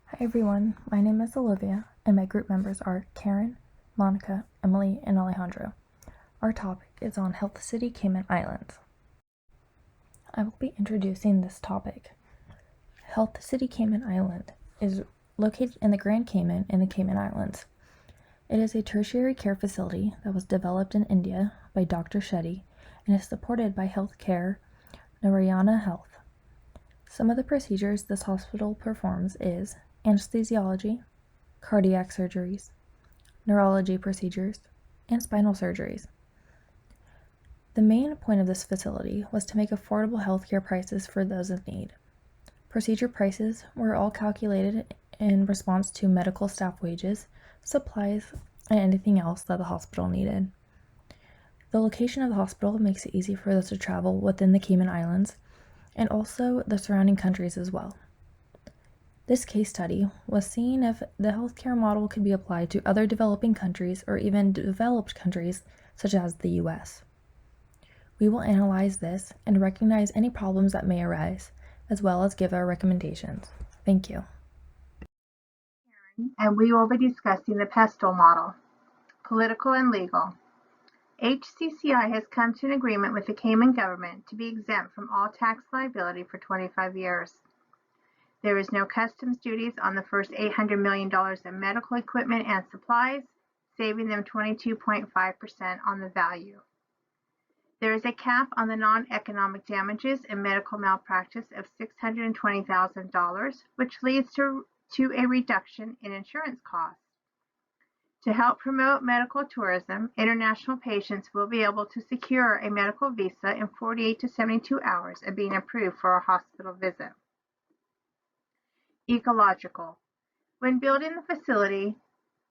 Hi everyone, my name is Olivia, and my group members are Karen, Monica, Emily, and Alejandro. Our topic is on Health City Cayman Islands. I will be introducing this topic. Health City Cayman Island is located in the Grand Cayman in the Cayman Islands. It is a tertiary care facility that was developed in India by Dr. Shetty and is supported by Healthcare Narayana Health. Some of the procedures this hospital performs is anesthesiology, cardiac surgeries, neurology procedures, and spinal surgeries. The main point of this facility was to make affordable healthcare prices for those in need. Procedure prices were all calculated in response to medical staff wages, supplies, and anything else that the hospital needed. The location of the hospital makes it easy for those to travel within the Cayman Islands and also the surrounding countries as well. This case study was seeing if the healthcare model could be applied to other developing countries or even developed countries such as the US. We will analyze this and recognize any problems that may arise, as well as give our recommendations. Thank you. And we will be discussing the pestle model, political and legal. HCCI has come to an agreement with the Cayman government to be exempt from all tax liability for 25 years. There is no customs duties on the first $800 million in medical equipment and supplies, saving them 22.5% on the value. There is a cap on the non-economic damages and medical malpractice of $620,000, which leads to a reduction in insurance costs. To help promote medical tourism, international patients will be able to secure a medical visa in 48 to 72 hours of being approved for a hospital visit. Ecological. When building the facility,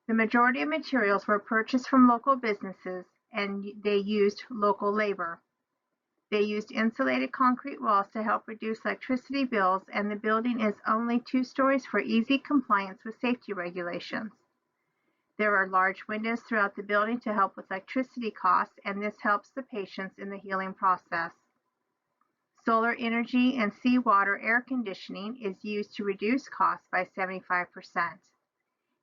the majority of materials were purchased from local businesses and they used local labor. They used insulated concrete walls to help reduce electricity bills, and the building is only 2 stories for easy compliance with safety regulations. There are large windows throughout the building to help with electricity costs, and this helps the patients in the healing process. Solar energy and seawater air conditioning is used to reduce costs by 75%.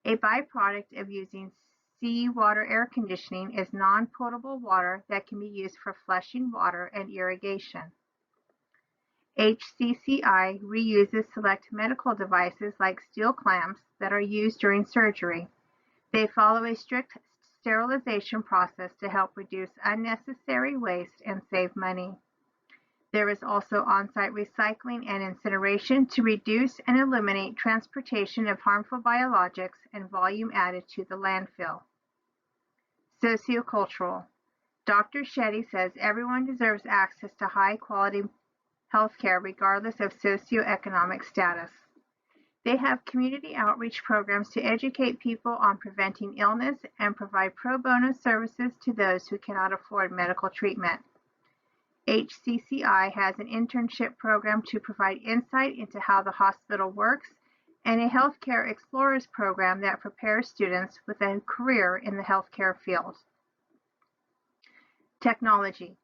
A byproduct of using seawater air conditioning is non-potable water that can be used for flushing water and irrigation. HCCI reuses select medical devices like steel clamps that are used during surgery. They follow a strict sterilization process to help reduce unnecessary waste and save money. There is also on-site recycling and incineration to reduce and eliminate transportation of harmful biologics and volume added to the landfill. Sociocultural. Dr. Shetty says everyone deserves access to high-quality health care regardless of socioeconomic status. They have community outreach programs to educate people on preventing illness and provide pro bono services to those who cannot afford medical treatment. HCCI has an internship program to provide insight into how the hospital works and a healthcare explorers program that prepares students with a career in the healthcare field. Technology.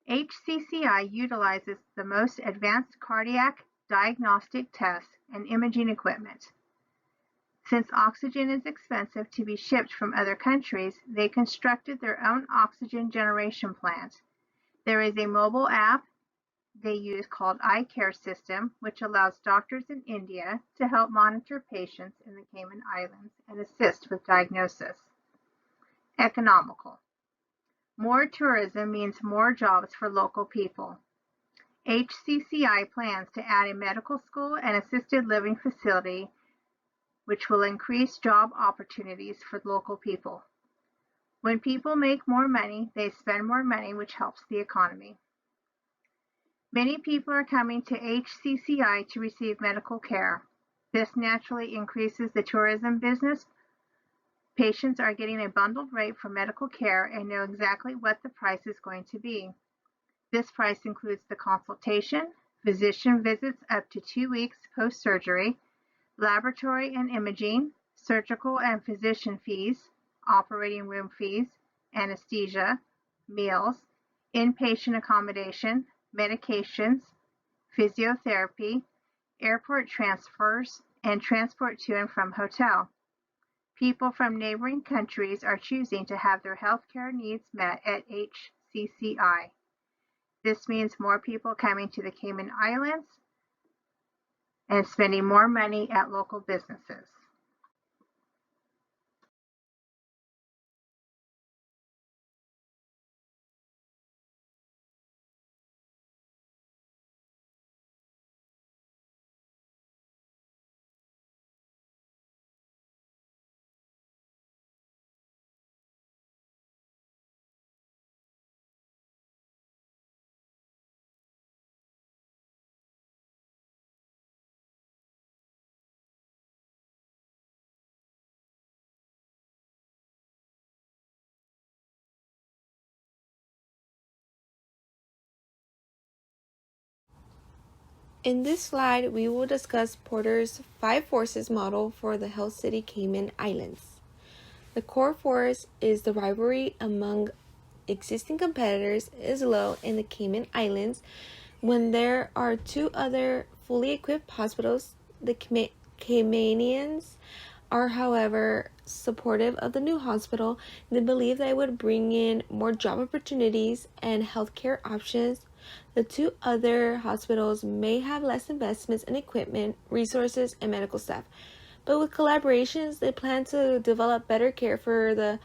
HCCI utilizes the most advanced cardiac diagnostic tests and imaging equipment. Since oxygen is expensive to be shipped from other countries, they constructed their own oxygen generation plant. There is a mobile app they use called iCare System, which allows doctors in India to help monitor patients in the Cayman Islands and assist with diagnosis. Economical. More tourism means more jobs for local people. HCCI plans to add a medical school and assisted living facility, which will increase job opportunities for local people. When people make more money, they spend more money, which helps the economy. Many people are coming to HCCI to receive medical care. This naturally increases the tourism business. Patients are getting a bundled rate for medical care and know exactly what the price is going to be. This price includes the consultation, physician visits up to 2 weeks post-surgery, laboratory and imaging, surgical and physician fees, operating room fees, anesthesia, meals, inpatient accommodation, medications, physiotherapy, airport transfers, and transport to and from hotel. People from neighboring countries are choosing to have their healthcare needs met at HCCI. This means more people coming to the Cayman Islands and spending more money at local businesses. In this slide, we will discuss Porter's 5 forces model for the Health City Cayman Islands. The core force is the rivalry among existing competitors is low in the Cayman Islands. When there are 2 other fully equipped hospitals, the Caymanians are, however, supportive of the new hospital. They believe that it would bring in more job opportunities and healthcare options. The 2 other hospitals may have less investments in equipment, resources, and medical staff. But with collaborations, they plan to develop better care for the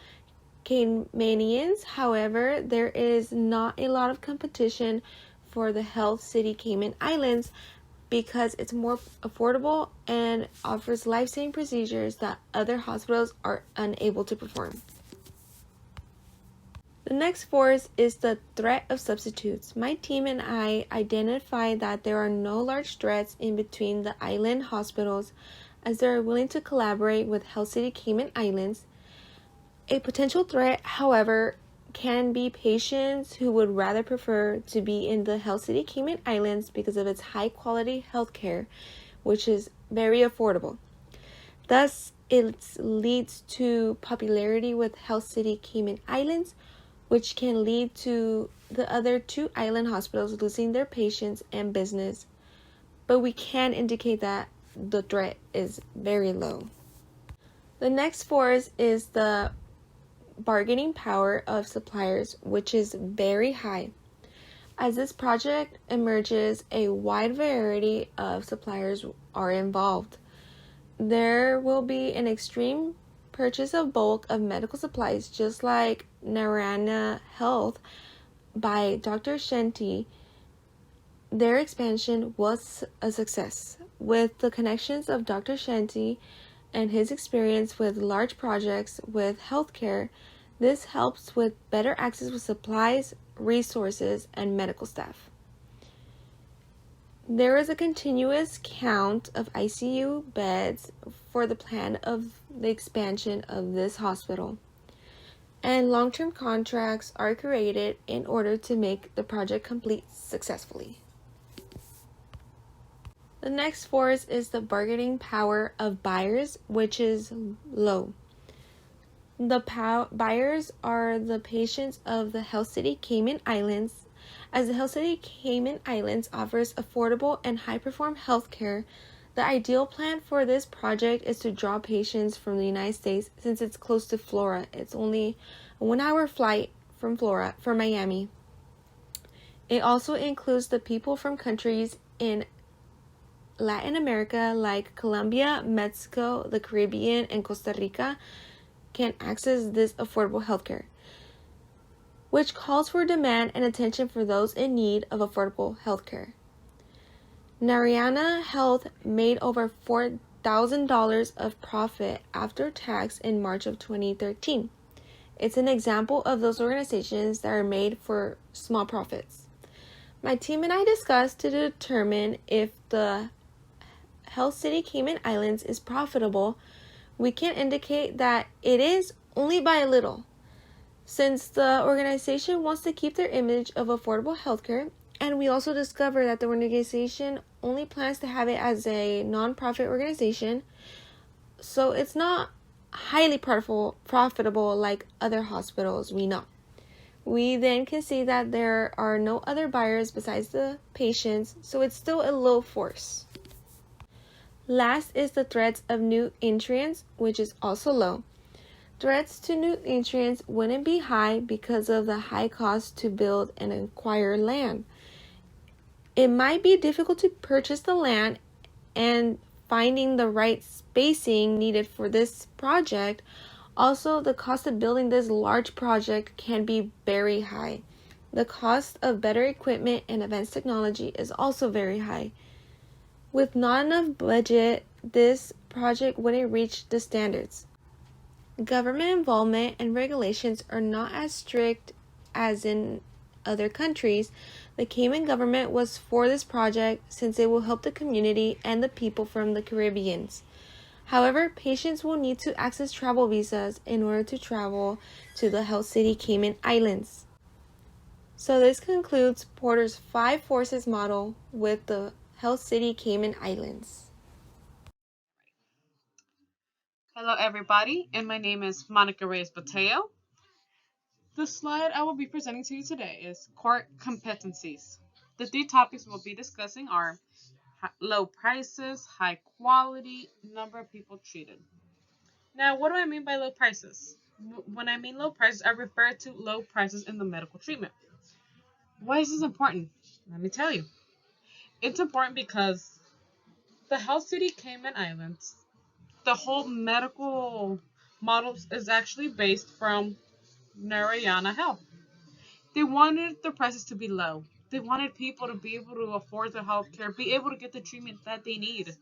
Caymanians. However, there is not a lot of competition for the Health City Cayman Islands because it's more affordable and offers life-saving procedures that other hospitals are unable to perform. The next force is the threat of substitutes. My team and I identified that there are no large threats in between the island hospitals as they are willing to collaborate with Health City Cayman Islands. A potential threat, however, can be patients who would rather prefer to be in the Health City Cayman Islands because of its high quality healthcare, which is very affordable. Thus, it leads to popularity with Health City Cayman Islands, which can lead to the other 2 island hospitals losing their patients and business. But we can indicate that the threat is very low. The next force is the bargaining power of suppliers, which is very high. As this project emerges, a wide variety of suppliers are involved. There will be an extreme purchase of bulk of medical supplies, just like Narayana Health by Dr. Shenty. Their expansion was a success. With the connections of Dr. Shenty and his experience with large projects with healthcare, this helps with better access with supplies, resources, and medical staff. There is a continuous count of ICU beds for the plan of the expansion of this hospital, and long-term contracts are created in order to make the project complete successfully. The next force is the bargaining power of buyers, which is low. The buyers are the patients of the Health City Cayman Islands. As the Health City Cayman Islands offers affordable and high-perform healthcare, the ideal plan for this project is to draw patients from the United States since it's close to Florida. It's only a 1-hour flight from Miami. It also includes the people from countries in Latin America like Colombia, Mexico, the Caribbean, and Costa Rica can access this affordable healthcare, which calls for demand and attention for those in need of affordable healthcare. Narayana Health made over $4,000 of profit after tax in March of 2013. It's an example of those organizations that are made for small profits. My team and I discussed to determine if the Health City Cayman Islands is profitable. We can indicate that it is only by a little, since the organization wants to keep their image of affordable healthcare, and we also discovered that the organization only plans to have it as a non-profit organization, so it's not highly profitable like other hospitals we know. We then can see that there are no other buyers besides the patients, so it's still a low force. Last is the threats of new entrants, which is also low. Threats to new entrants wouldn't be high because of the high cost to build and acquire land. It might be difficult to purchase the land, and finding the right spacing needed for this project. Also, the cost of building this large project can be very high. The cost of better equipment and advanced technology is also very high. With not enough budget, this project wouldn't reach the standards. Government involvement and regulations are not as strict as in other countries. The Cayman government was for this project since it will help the community and the people from the Caribbean. However, patients will need to access travel visas in order to travel to the Health City Cayman Islands. So this concludes Porter's 5 forces model with the Health City Cayman Islands. Hello everybody, and my name is Monica Reyes Bateo. The slide I will be presenting to you today is core competencies. The 3 topics we'll be discussing are low prices, high quality, number of people treated. Now, what do I mean by low prices? When I mean low prices, I refer to low prices in the medical treatment. Why is this important? Let me tell you. It's important because the Health City Cayman Islands, the whole medical model is actually based from Narayana Health. They wanted the prices to be low. They wanted people to be able to afford the health care, be able to get the treatment that they need.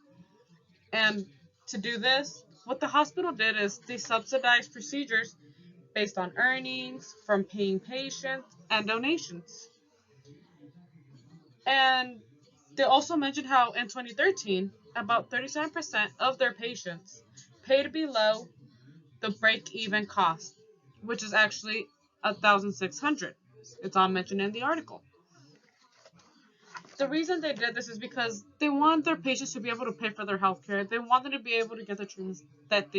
And to do this, what the hospital did is they subsidized procedures based on earnings from paying patients and donations. And they also mentioned how in 2013, about 37% of their patients paid below the break-even cost, which is actually 1,600. It's all mentioned in the article. The reason they did this is because they want their patients to be able to pay for their health care. They want them to be able to get the treatments that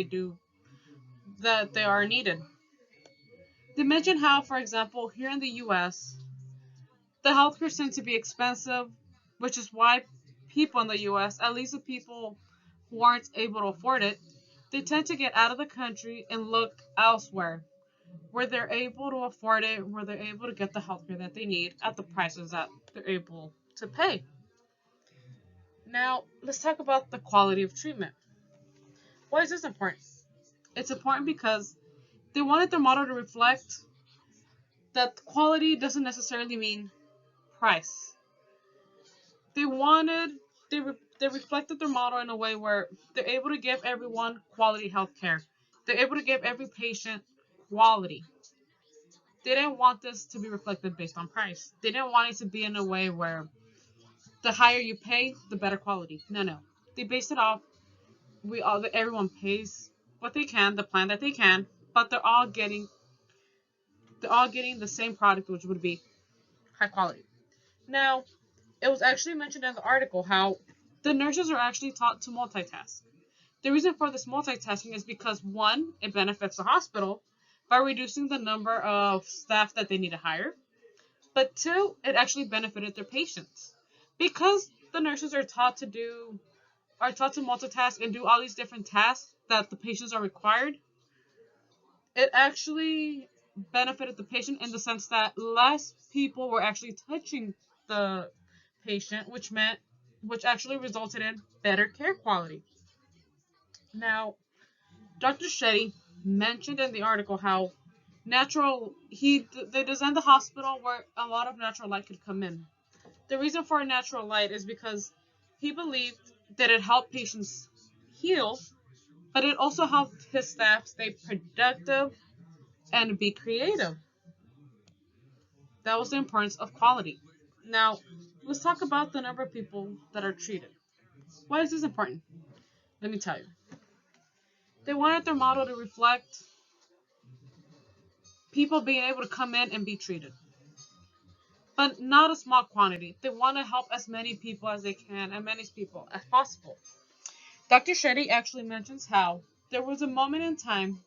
they are needed. They mentioned how, for example, here in the US, the healthcare tends to be expensive, which is why people in the US, at least the people who aren't able to afford it, they tend to get out of the country and look elsewhere, where they're able to afford it, where they're able to get the healthcare that they need at the prices that they're able to pay. Now, let's talk about the quality of treatment. Why is this important? It's important because they wanted their model to reflect that quality doesn't necessarily mean price. They wanted, they reflected their model in a way where they're able to give everyone quality health care. They're able to give every patient quality. They didn't want this to be reflected based on price. They didn't want it to be in a way where the higher you pay, the better quality. No. They based it off everyone pays what they can, the plan that they can, but they're all getting the same product, which would be high quality. Now, it was actually mentioned in the article how the nurses are actually taught to multitask. The reason for this multitasking is because one, it benefits the hospital by reducing the number of staff that they need to hire, but two, it actually benefited their patients because the nurses are taught to multitask and do all these different tasks that the patients are required. It actually benefited the patient in the sense that less people were actually touching the patient, which actually resulted in better care quality. Now, Dr. Shetty mentioned in the article how they designed the hospital where a lot of natural light could come in. The reason for natural light is because he believed that it helped patients heal, but it also helped his staff stay productive and be creative. That was the importance of quality. Now, let's talk about the number of people that are treated. Why is this important? Let me tell you. They wanted their model to reflect people being able to come in and be treated, but not a small quantity. They want to help as many people as they can, as many people as possible. Dr. Shetty actually mentions how there was a moment in time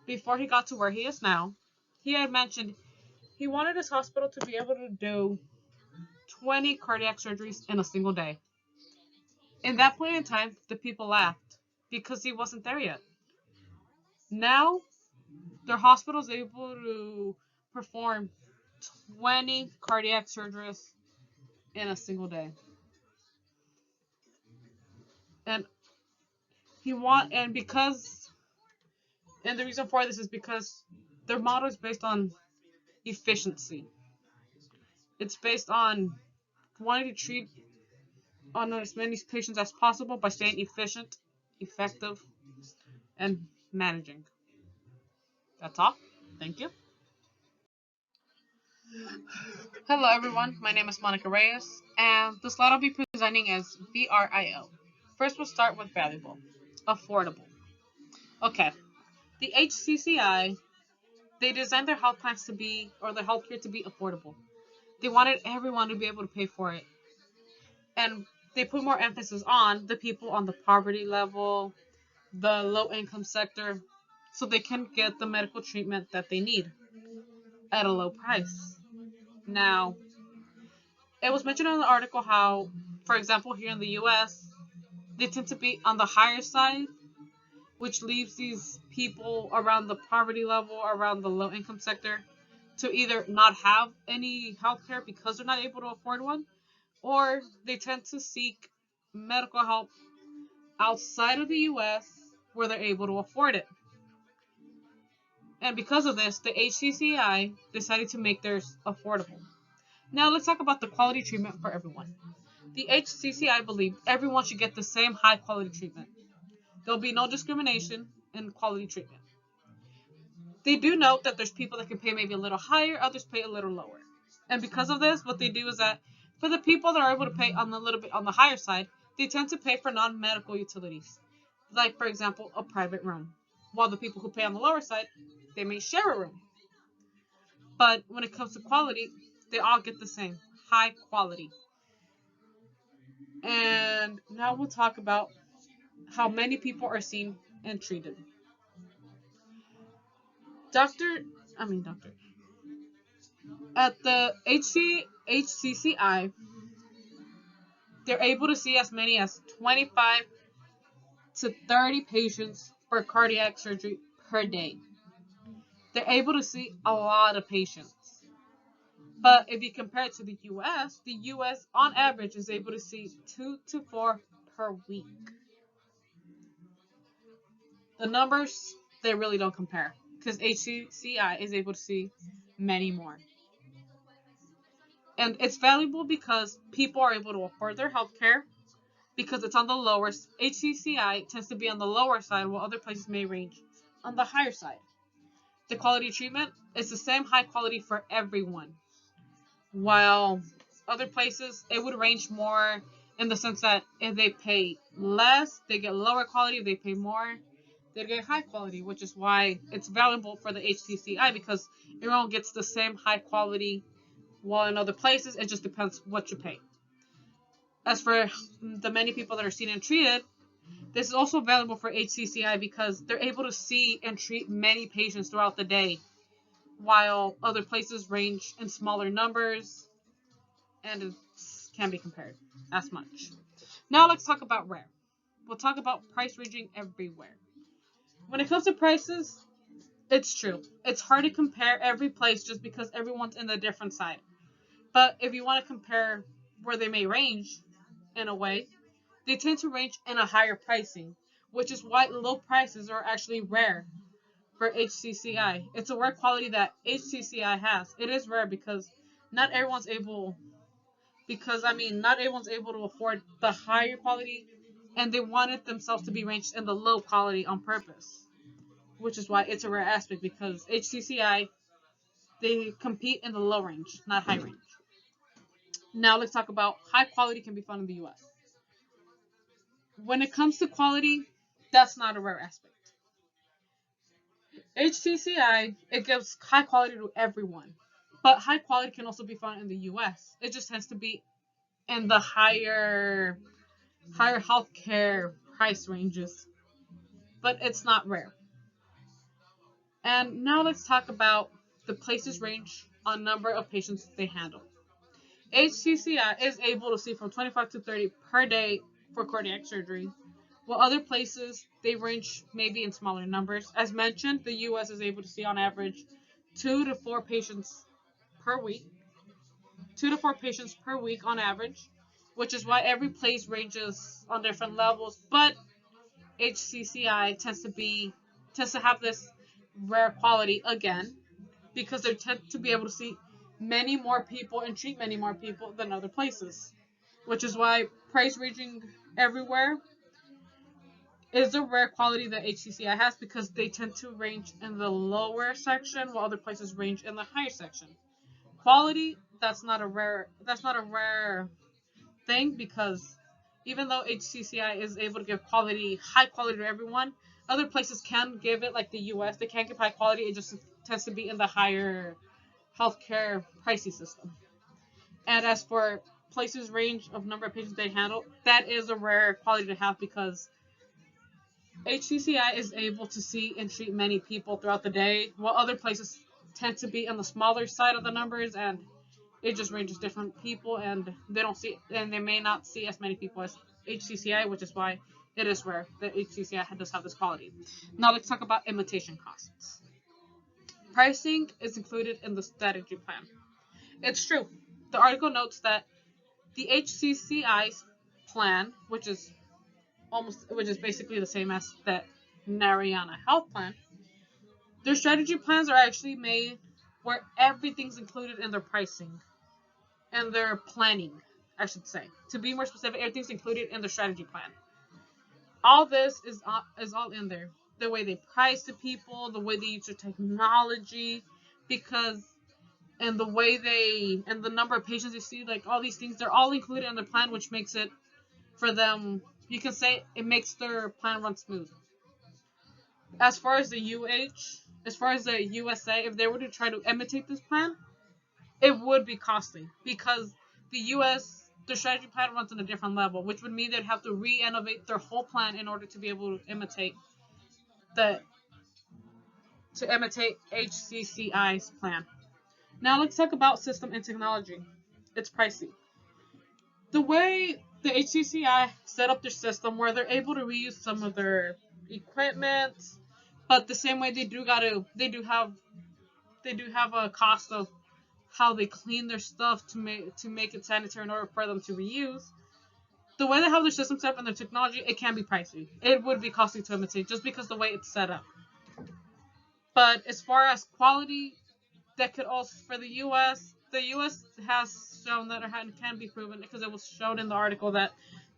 before he got to where he is now. He had mentioned he wanted his hospital to be able to do 20 cardiac surgeries in a single day. In that point in time, the people laughed because he wasn't there yet. Now, their hospital is able to perform 20 cardiac surgeries in a single day. And because and the reason for this is because their model is based on efficiency. It's based on wanting to treat on as many patients as possible by staying efficient, effective, and managing. That's all. Thank you. Hello, everyone. My name is Monica Reyes, and the slide I'll be presenting is VRIO. First, we'll start with valuable, affordable. Okay, the HCCI, they designed their health plans to be, or their healthcare to be affordable. They wanted everyone to be able to pay for it. And they put more emphasis on the people on the poverty level, the low income sector, so they can get the medical treatment that they need at a low price. Now, it was mentioned in the article how, for example, here in the US, they tend to be on the higher side, which leaves these people around the poverty level, around the low income sector, to either not have any health care because they're not able to afford one, or they tend to seek medical help outside of the US where they're able to afford it. And because of this, the HCCI decided to make theirs affordable. Now let's talk about the quality treatment for everyone. The HCCI believed everyone should get the same high quality treatment. There'll be no discrimination in quality treatment. They do note that there's people that can pay maybe a little higher, others pay a little lower. And because of this, what they do is that for the people that are able to pay on a little bit on the higher side, they tend to pay for non-medical utilities, like for example, a private room. While the people who pay on the lower side, they may share a room. But when it comes to quality, they all get the same, high quality. And now we'll talk about how many people are seen and treated. Doctor, I mean doctor, at the HCCI, they're able to see as many as 25 to 30 patients for cardiac surgery per day. They're able to see a lot of patients. But if you compare it to the US on average is able to see 2 to 4 per week. The numbers, they really don't compare because HCCI is able to see many more. And it's valuable because people are able to afford their health care because it's on the lower. HCCI tends to be on the lower side while other places may range on the higher side. The quality of treatment is the same high quality for everyone, while other places it would range more in the sense that if they pay less, they get lower quality. If they pay more, they get high quality, which is why it's valuable for the HCCI because everyone gets the same high quality. While in other places, it just depends what you pay. As for the many people that are seen and treated, this is also valuable for HCCI because they're able to see and treat many patients throughout the day, while other places range in smaller numbers and it can't be compared as much. Now let's talk about rare. We'll talk about price ranging everywhere. When it comes to prices, it's true. It's hard to compare every place just because everyone's in a different side. But if you want to compare where they may range in a way, they tend to range in a higher pricing, which is why low prices are actually rare for HCCI. It's a rare quality that HCCI has. It is rare because not everyone's able not everyone's able to afford the higher quality and they wanted themselves to be ranged in the low quality on purpose, which is why it's a rare aspect because HCCI they compete in the low range, not high range. Now let's talk about high quality can be found in the US. When it comes to quality, that's not a rare aspect. HCCI, it gives high quality to everyone. But high quality can also be found in the US. It just tends to be in the higher healthcare price ranges. But it's not rare. And now let's talk about the places range on number of patients they handle. HCCI is able to see from 25 to 30 per day for cardiac surgery, while other places they range maybe in smaller numbers. As mentioned, the U.S. is able to see on average 2 to 4 patients per week, 2 to 4 patients per week on average, which is why every place ranges on different levels. But HCCI tends to have this rare quality again because they tend to be able to see many more people and treat many more people than other places, which is why price ranging everywhere is a rare quality that HCCI has because they tend to range in the lower section while other places range in the higher section. Quality, that's not a rare thing because even though HCCI is able to give high quality to everyone, other places can give it, like the US, they can give high quality. It just tends to be in the higher healthcare pricey system. And as for places range of number of patients they handle, that is a rare quality to have because HCCI is able to see and treat many people throughout the day, while other places tend to be on the smaller side of the numbers, and it just ranges different people, and they may not see as many people as HCCI, which is why it is rare that HCCI does have this quality. Now let's talk about imitation costs. Pricing is included in the strategy plan. It's true. The article notes that the HCCI's plan, which is basically the same as the Narayana Health Plan, their strategy plans are actually made where everything's included in their pricing and their planning, I should say. To be more specific, everything's included in the strategy plan. All this is all in there. The way they price to people, the way they use their technology, and the number of patients you see, like all these things, they're all included in the plan, which makes it for them. You can say it makes their plan run smooth. As far as the USA, if they were to try to imitate this plan, it would be costly because the US, their strategy plan runs on a different level, which would mean they'd have to re-innovate their whole plan in order to be able to imitate HCCI's plan. Now let's talk about system and technology. It's pricey. The way the HCCI set up their system, where they're able to reuse some of their equipment, but the same way they do have a cost of how they clean their stuff to make it sanitary in order for them to reuse. The way they have their system set up and their technology, it can be pricey. It would be costly to imitate just because the way it's set up. But as far as quality, that could also, for the US has shown that it can be proven because it was shown in the article that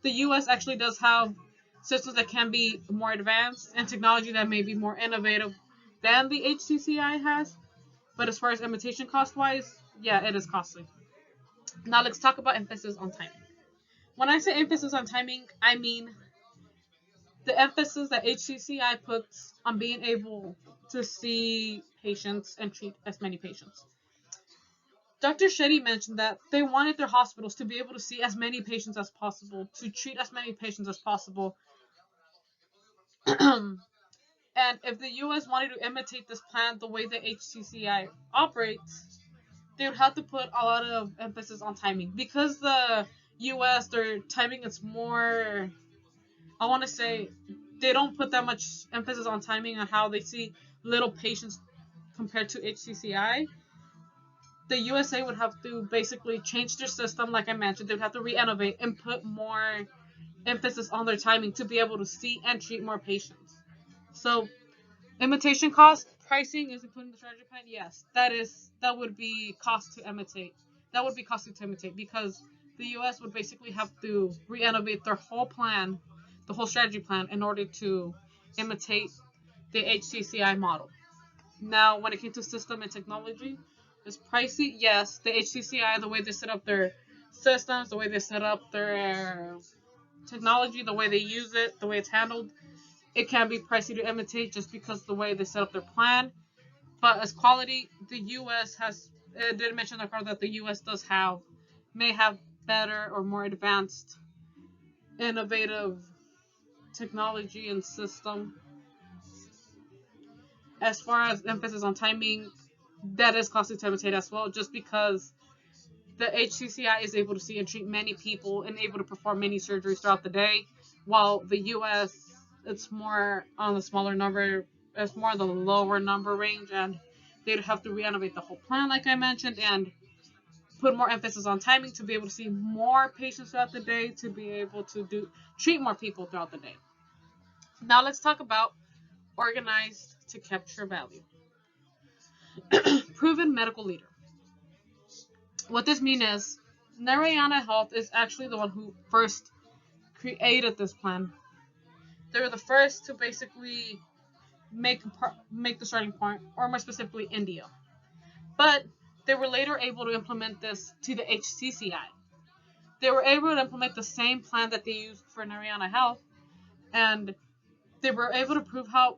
the US actually does have systems that can be more advanced and technology that may be more innovative than the HCCI has. But as far as imitation cost wise, yeah, it is costly. Now let's talk about emphasis on timing. When I say emphasis on timing, I mean the emphasis that HCCI puts on being able to see patients and treat as many patients. Dr. Shetty mentioned that they wanted their hospitals to be able to see as many patients as possible, to treat as many patients as possible. And if the US wanted to imitate this plan the way the HCCI operates, they would have to put a lot of emphasis on timing. Because the US, their timing is more, I want to say, they don't put that much emphasis on timing on how they see little patients compared to HCCI. The USA would have to basically change their system, like I mentioned. They would have to re-innovate and put more emphasis on their timing to be able to see and treat more patients. So, imitation cost pricing is included in the strategy plan. Yes, that would be cost to imitate. That would be costly to imitate because the US would basically have to re-innovate their whole plan, the whole strategy plan, in order to imitate the HCCI model. Now, when it came to system and technology, it's pricey. Yes, the HCCI, the way they set up their systems, the way they set up their technology, the way they use it, the way it's handled, it can be pricey to imitate just because the way they set up their plan. But as quality, the U.S. has, it did mention in the that the U.S. may have better or more advanced, innovative technology and system. As far as emphasis on timing, that is costly to imitate as well, just because the HCCI is able to see and treat many people and able to perform many surgeries throughout the day, while the US, it's more on the smaller number, it's more on the lower number range, and they'd have to renovate the whole plan, like I mentioned, and put more emphasis on timing to be able to see more patients throughout the day, to be able to treat more people throughout the day. Now let's talk about organized to capture value. Proven medical leader. What this means is Narayana Health is actually the one who first created this plan. They were the first to basically make the starting point, or more specifically, India. But they were later able to implement this to the HCCI. They were able to implement the same plan that they used for Narayana Health, and they were able to prove how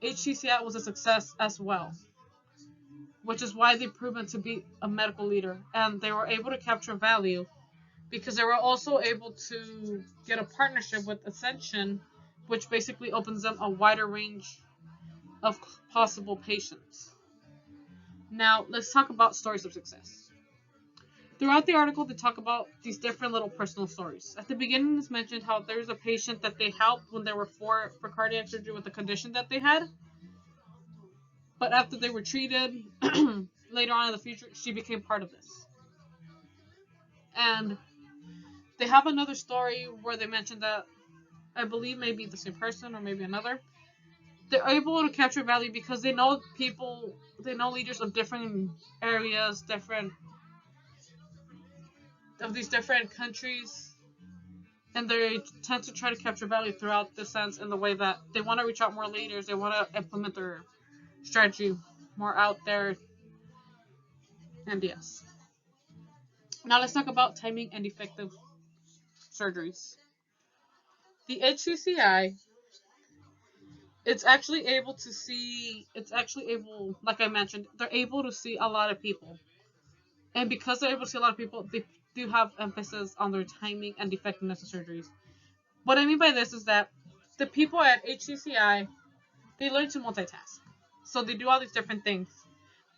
HCCI was a success as well, which is why they proven to be a medical leader, and they were able to capture value because they were also able to get a partnership with Ascension, which basically opens them a wider range of possible patients. Now, let's talk about stories of success. Throughout the article, they talk about these different little personal stories. At the beginning, it's mentioned how there's a patient that they helped when they were for cardiac surgery with the condition that they had. But after they were treated, later on in the future, she became part of this. And they have another story where they mentioned that, I believe maybe the same person or maybe another, they're able to capture value because they know people, they know leaders of different areas, these different countries, and they tend to try to capture value throughout the sense in the way that they want to reach out more leaders, they want to implement their strategy more out there, and yes. Now let's talk about timing and effective surgeries. The HCCI, it's actually able, like I mentioned, they're able to see a lot of people. And because they're able to see a lot of people, they do have emphasis on their timing and effectiveness of surgeries. What I mean by this is that the people at HCCI, they learn to multitask. So they do all these different things.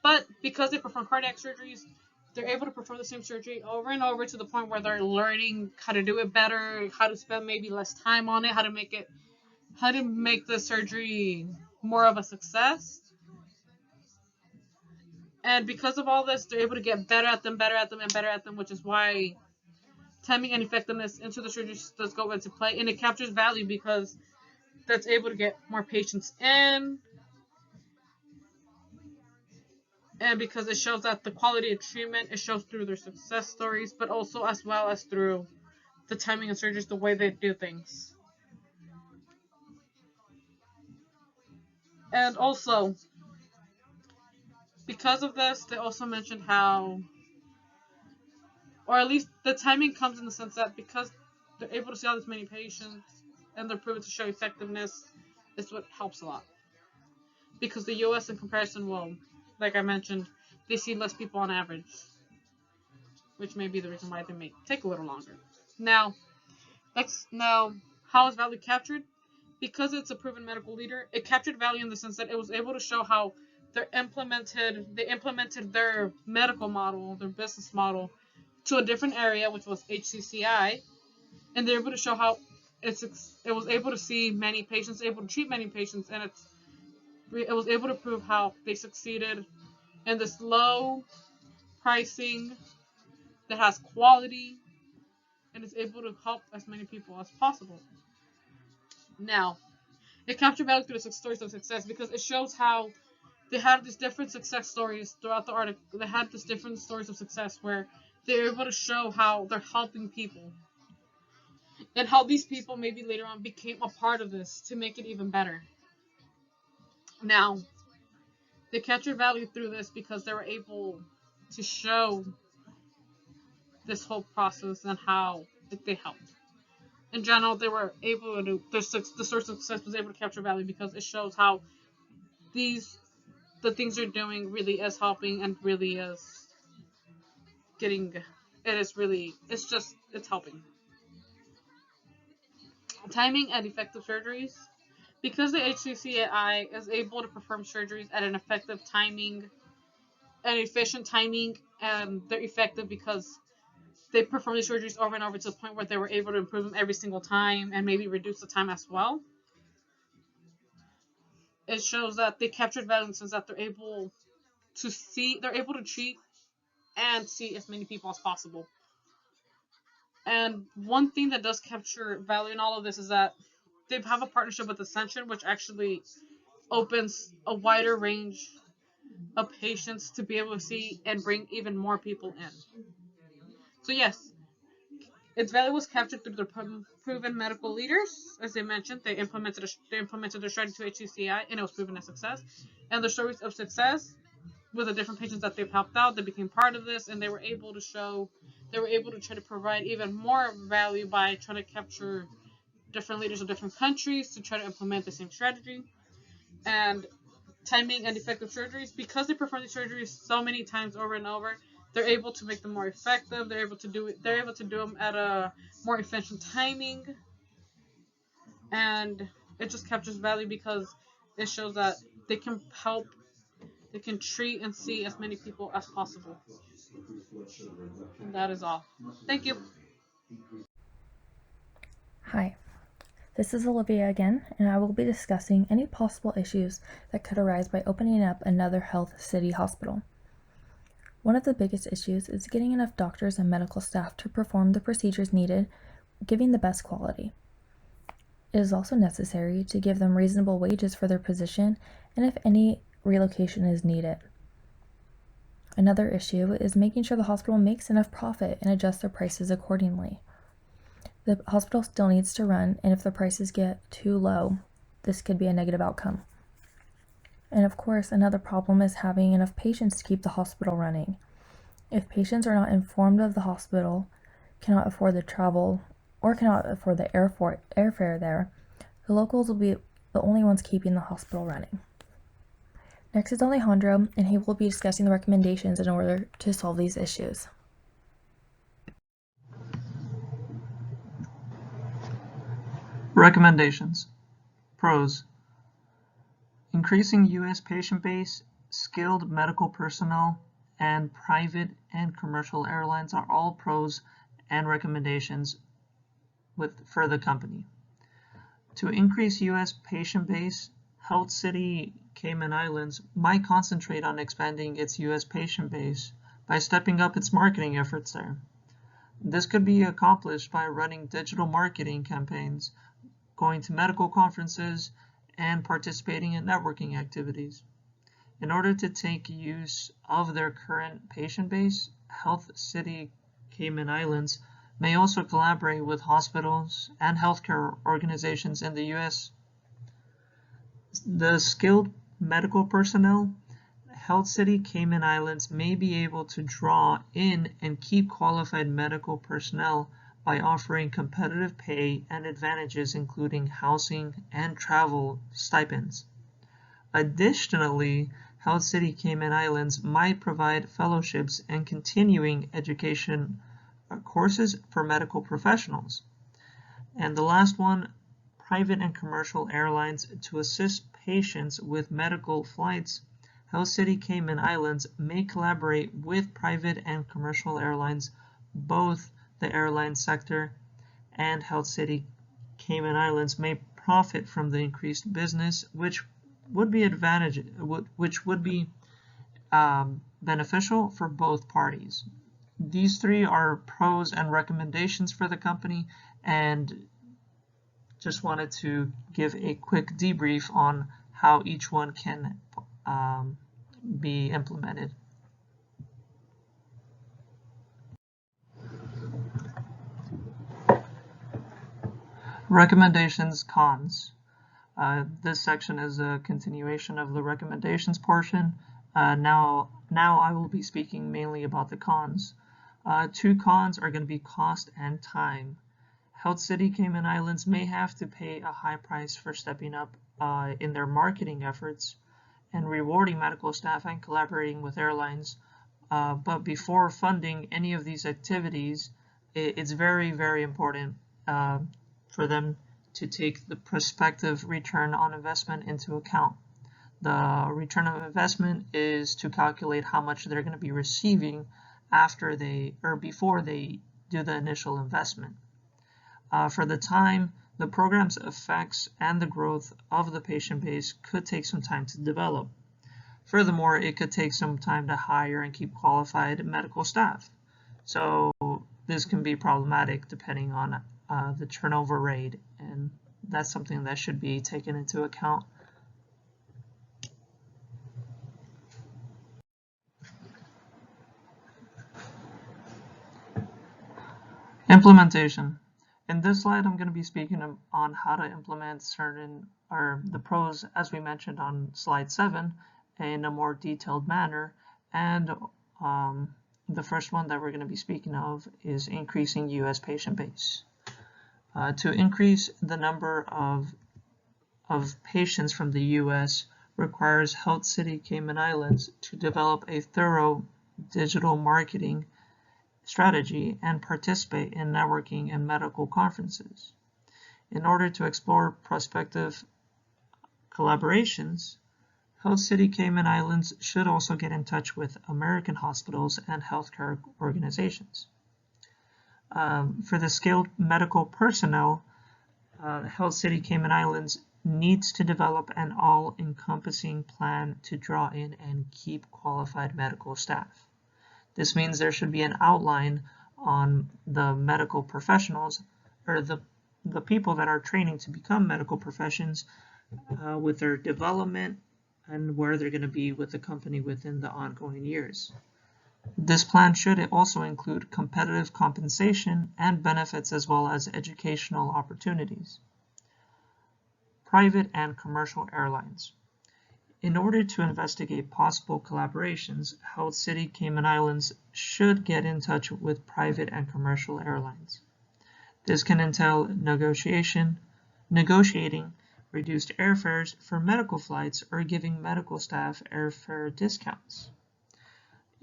But because they perform cardiac surgeries, they're able to perform the same surgery over and over to the point where they're learning how to do it better, how to spend maybe less time on it, how to make the surgery more of a success. And because of all this, they're able to get better at them, which is why timing and effectiveness into the surgery does go into play, and it captures value because that's able to get more patients in, and because it shows that the quality of treatment, it shows through their success stories, but also as well as through the timing of surgeries, the way they do things. And also, because of this, they also mentioned how, or at least the timing comes in the sense that because they're able to see all this many patients and they're proven to show effectiveness, is what helps a lot. Because the US in comparison, well, like I mentioned, they see less people on average, which may be the reason why they may take a little longer. Now, how is value captured? Because it's a proven medical leader, it captured value in the sense that it was able to show how they implemented their medical model, their business model, to a different area, which was HCCI, and they're able to show how it was able to see many patients, able to treat many patients, and it was able to prove how they succeeded in this low pricing that has quality and is able to help as many people as possible. Now, it captured value through the stories of success because it shows how they had these different success stories throughout the article. They had these different stories of success where they're able to show how they're helping people and how these people maybe later on became a part of this to make it even better. Now, they captured value through this because they were able to show this whole process and how they helped. In general, they were able to, the source of success was able to capture value because it shows how the things they're doing really is helping and really is it's helping. Timing and effective surgeries. Because the HCCI is able to perform surgeries at an effective timing, and efficient timing, and they're effective because they perform these surgeries over and over to the point where they were able to improve them every single time and maybe reduce the time as well. It shows that they captured value in the sense that they're able to treat and see as many people as possible. And one thing that does capture value in all of this is that they have a partnership with Ascension, which actually opens a wider range of patients to be able to see and bring even more people in. So yes, its value was captured through the proven medical leaders. As they mentioned, they implemented their strategy to HCCI, and it was proven a success. And the stories of success with the different patients that they've helped out, they became part of this, and they were able to try to provide even more value by trying to capture different leaders of different countries to try to implement the same strategy. And timing and effective surgeries, because they perform these surgeries so many times over and over, they're able to make them more effective. They're able to do them at a more efficient timing, and it just captures value because it shows that they can help, they can treat and see as many people as possible. And that is all. Thank you. Hi, this is Olivia again, and I will be discussing any possible issues that could arise by opening up another Health City hospital. One of the biggest issues is getting enough doctors and medical staff to perform the procedures needed, giving the best quality. It is also necessary to give them reasonable wages for their position and if any relocation is needed. Another issue is making sure the hospital makes enough profit and adjusts their prices accordingly. The hospital still needs to run, and if the prices get too low, this could be a negative outcome. And of course, another problem is having enough patients to keep the hospital running. If patients are not informed of the hospital, cannot afford the travel, or cannot afford the airfare there, the locals will be the only ones keeping the hospital running. Next is Alejandro, and he will be discussing the recommendations in order to solve these issues. Recommendations. Pros. Increasing U.S. patient base, skilled medical personnel, and private and commercial airlines are all pros and recommendations for the company. To increase U.S. patient base, Health City Cayman Islands might concentrate on expanding its U.S. patient base by stepping up its marketing efforts there. This could be accomplished by running digital marketing campaigns, going to medical conferences, and participating in networking activities. In order to take use of their current patient base, Health City Cayman Islands may also collaborate with hospitals and healthcare organizations in the U.S. The skilled medical personnel, Health City Cayman Islands may be able to draw in and keep qualified medical personnel by offering competitive pay and advantages including housing and travel stipends. Additionally, Health City Cayman Islands might provide fellowships and continuing education courses for medical professionals. And the last one, private and commercial airlines to assist patients with medical flights. Health City Cayman Islands may collaborate with private and commercial airlines, both the airline sector and Health City Cayman Islands may profit from the increased business, which would be beneficial for both parties. These three are pros and recommendations for the company, and just wanted to give a quick debrief on how each one can be implemented. Recommendations, cons. This section is a continuation of the recommendations portion. Now I will be speaking mainly about the cons. Two cons are going to be cost and time. Health City Cayman Islands may have to pay a high price for stepping up in their marketing efforts and rewarding medical staff and collaborating with airlines. But before funding any of these activities, it's very, very important for them to take the prospective return on investment into account. The return of investment is to calculate how much they're going to be receiving after before they do the initial investment. For the time, the program's effects and the growth of the patient base could take some time to develop. Furthermore, it could take some time to hire and keep qualified medical staff. So this can be problematic depending on the turnover rate, and that's something that should be taken into account. Implementation. In this slide, I'm going to be speaking on how to implement the pros, as we mentioned on slide 7, in a more detailed manner. And the first one that we're going to be speaking of is increasing U.S. patient base. To increase the number of patients from the U.S. requires Health City Cayman Islands to develop a thorough digital marketing strategy and participate in networking and medical conferences. In order to explore prospective collaborations, Health City Cayman Islands should also get in touch with American hospitals and healthcare organizations. For the skilled medical personnel, Health City Cayman Islands needs to develop an all-encompassing plan to draw in and keep qualified medical staff. This means there should be an outline on the medical professionals, or the people that are training to become medical professions, with their development and where they're going to be with the company within the ongoing years. This plan should also include competitive compensation and benefits, as well as educational opportunities. Private and commercial airlines. In order to investigate possible collaborations, Health City Cayman Islands should get in touch with private and commercial airlines. This can entail negotiating reduced airfares for medical flights or giving medical staff airfare discounts.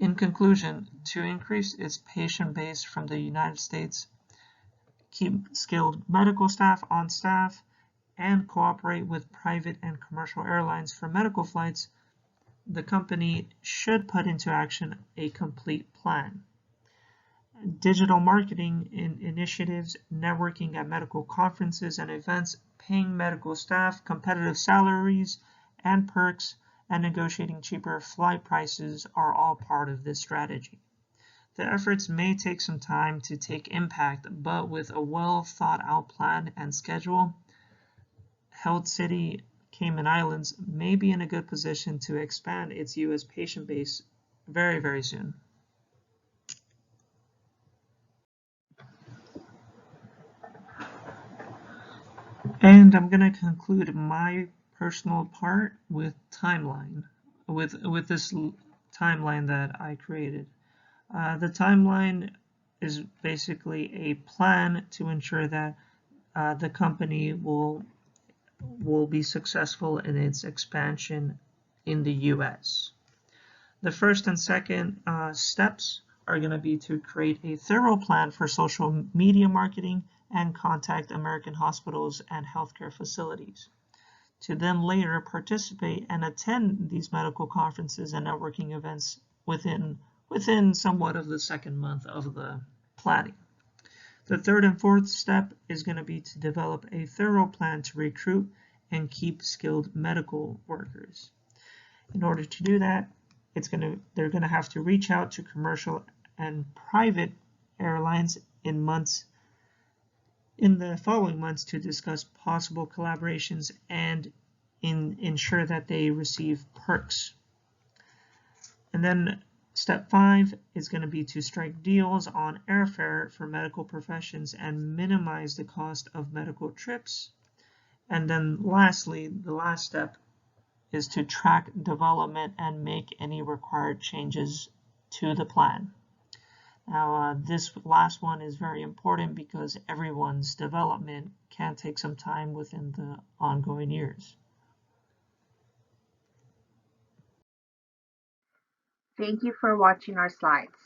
In conclusion, to increase its patient base from the United States, keep skilled medical staff on staff, and cooperate with private and commercial airlines for medical flights, the company should put into action a complete plan. Digital marketing initiatives, networking at medical conferences and events, paying medical staff competitive salaries and perks, and negotiating cheaper flight prices are all part of this strategy. The efforts may take some time to take impact, but with a well thought out plan and schedule, Health City Cayman Islands may be in a good position to expand its U.S. patient base very, very soon. And I'm going to conclude my personal part with this timeline that I created. The timeline is basically a plan to ensure that the company will be successful in its expansion in the U.S. The first and second steps are going to be to create a thorough plan for social media marketing and contact American hospitals and healthcare facilities, to then later participate and attend these medical conferences and networking events within somewhat of the second month of the planning. The third and fourth step is going to be to develop a thorough plan to recruit and keep skilled medical workers. In order to do that, they're going to have to reach out to commercial and private airlines in the following months to discuss possible collaborations and ensure that they receive perks. And then step 5 is going to be to strike deals on airfare for medical professions and minimize the cost of medical trips. And then lastly, the last step is to track development and make any required changes to the plan. Now, this last one is very important because everyone's development can take some time within the ongoing years. Thank you for watching our slides.